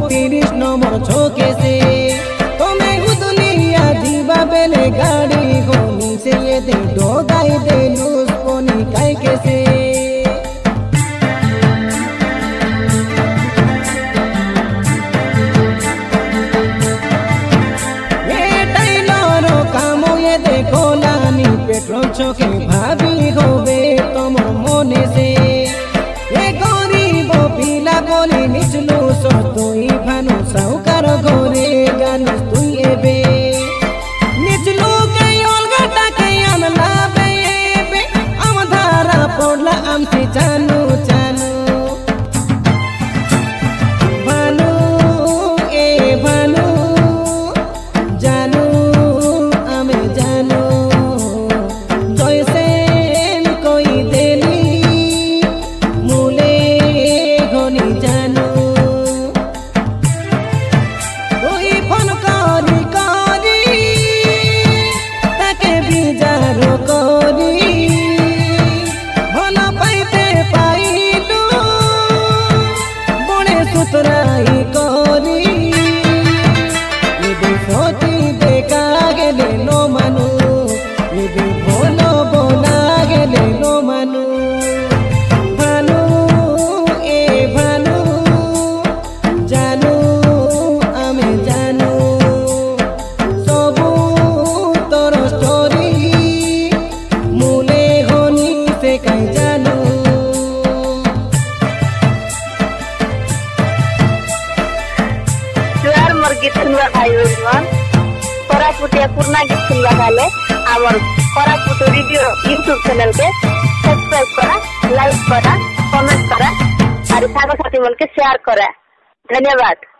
35 নম্বর চৌকে से তুমি উদলিয়া দিবা বেলে গাড়ি গনি से ये दे ডোগাই দে লুস কোনি কাই কেসে पेट्रोल चौके भाभी होबे तमर मने से ए गरीब पिला बोली निचलू सो तुई भानु साउकार घरे गानु तुई एबे निचलू के अलगटा के आनला बेबे आम धारा पड़ला आमसे जानू जानू भानु ए भानु जानू आमे जानू गीत सुनवा खाइबन कोरापुटिया पुरना गीत सुनवा खाले आवर कोरापुट रेडियो यूट्यूब चैनल के सब्सक्राइब करा, लाइक करा, कमेंट करा और साथी मन के शेयर करा। धन्यवाद।